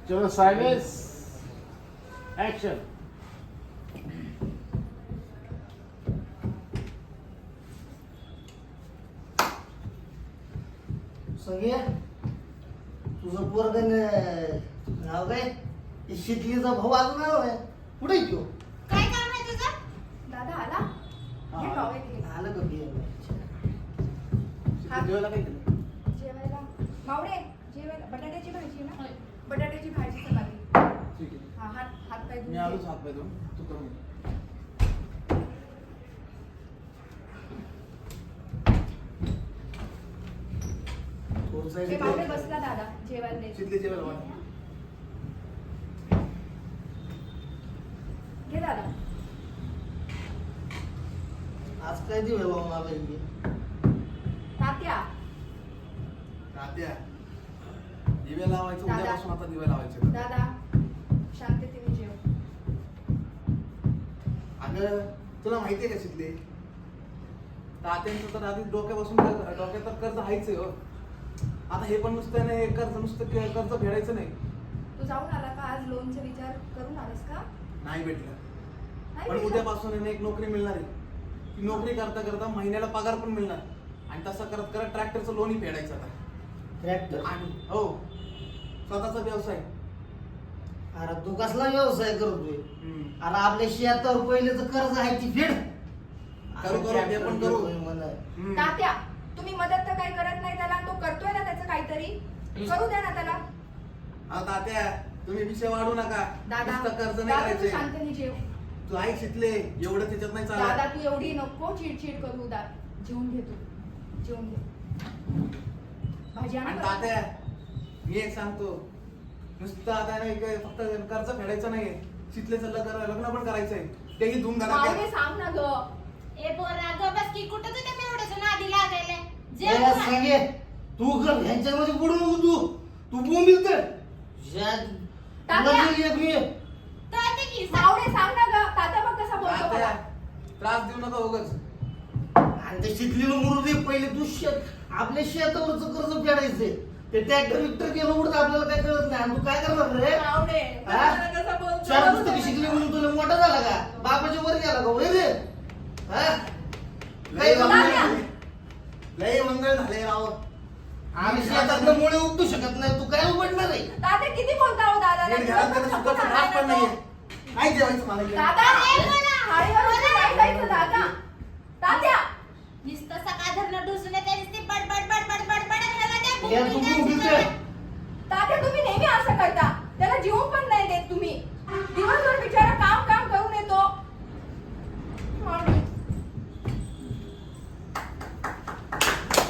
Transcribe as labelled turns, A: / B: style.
A: चलो silence action.
B: सगळे तुझं पोरग नाव काय शिकलीचा भाऊ अजून नाव आहे कुठे घेऊ
C: काय काम आहे तुझं?
D: दादा आला हे पाव आहे ते.
B: आलं का बिया
A: जेवायला काय केलं?
D: जेवायला मावडे जेवायला बटाट्याची भाजी ना बटाट्याची भाजी चपाती.
A: ठीक आहे.
D: हा हात हात पाय
A: मी
D: धुवून
A: आलोच
D: घे.
A: हात पाय धुवून. तू करून घे.
D: हे मावडे बसला दादा जेवायला द्यायचं.
A: शिकले जेवायला वाट.
D: घे दादा.
B: आज काय दिवे लावून आलं इथे
D: तात्या
A: तात्या दिवे लावायचं.
D: दादा.
A: उद्यापासून आता दिवे लावायचे.
D: दादा शांततेने जेव.
A: अगं तुला माहितीये का शिकले तात्यांचं तर आधी डोक्यात तर कर्ज आहेच आहे हो. आता हे पण नुसतं नाही कर्ज कर्ज फेडायचं नाही.
D: तू जाऊन आला का आज लोनचा विचार करून आलास का?
A: नाही भेटलं.
D: नाही
A: पण
D: भेटलं?
A: उद्यापासून आहे ना एक नोकरी मिळणार आहे. ती नोकरी करता करता महिन्याला पगार पण मिळणार आणि तसं करत करत ट्रॅक्टरचं लोनही फेडायचं आता.
B: ट्रॅक्टर
A: आणि हो स्वतःचा व्यवसाय.
B: अरे तू कसला व्यवसाय करतोय अरे आपल्या शेतावर पहिलेच कर्ज आहे ती फेड
A: करू ते पण करू.
D: तात्या तुम्ही मदत तर काही करत नाही त्याला तो करतोय ना त्याचं काहीतरी करू द्या ना त्याला.
A: हा तात्या तुम्ही विषय वाढू नका.
D: दादा
A: नुसतं कर्ज नाही
D: दादा तू
A: करायचे.
D: शांततेने जेव.
A: तू ऐक शिकले एवढं त्याच्यात नाही
D: दादा
A: चालत.
D: तू एवढी नको चिडचिड करू जेवून घे तू जेवून घे. भाजी आण
A: आणि
D: बरं.
A: तात्या मी एक सांगतो नुसतं आता नाही काय फक्त कर्ज फेडायचं नाहीये. शिकलेचं लग्न पण करायचंय तेही धूमधडाक्यात.
D: मावळे सांग ना ग.
C: ए पोरा ग बस की कुठं तुझ्या मेवढ्याचं नादी लागायला
B: याला सांगे तू कर ह्यांच्यामध्ये बुडू नको तू बोंबील तर
D: तात्या.
C: तात्या की
D: मावळे सांग ना ग. तात्या बघ कसा बोलतो
A: तात्या
D: मला.
A: त्रास देऊ नका उगाच.
B: आणि ते शिकलेलं मुलं दे पहिले तू आपल्या शेतावरचं कर्ज फेडायचंय ते ट्रॅक्टर विक्टर केलं उडत आपल्याला काय कळत नाही आणि तू काय करणार रे
D: मावळे
B: हा?
D: मला कसा बोलतो.
B: चार पुस्तकं शिकली म्हणून तुला मोठा झाला का बापाच्या वर गेला का होय रे हा?
A: लय
B: काय
A: मंगळ
D: तात्या.
A: झाले. लय मंगळ झाले राव.
B: आम्ही शेतातलं मुळे उपटू शकत नाही तू काय उघडणार आहे
D: तात्या किती बोलता हो दादा.
A: नीट घरात त्याला सुखाचा त्रास पण नाहीये. काय जेवायचं मला इकडे?
D: दादा थाळीवर नाही जायचं दादा. तात्या
C: नुसतं सकाळ धरणं ढोसून येते नुसती बडबड बडबड बडबड घाला त्या
B: या तू
C: बुंबील
B: बोंबील
C: द्यायची
B: तर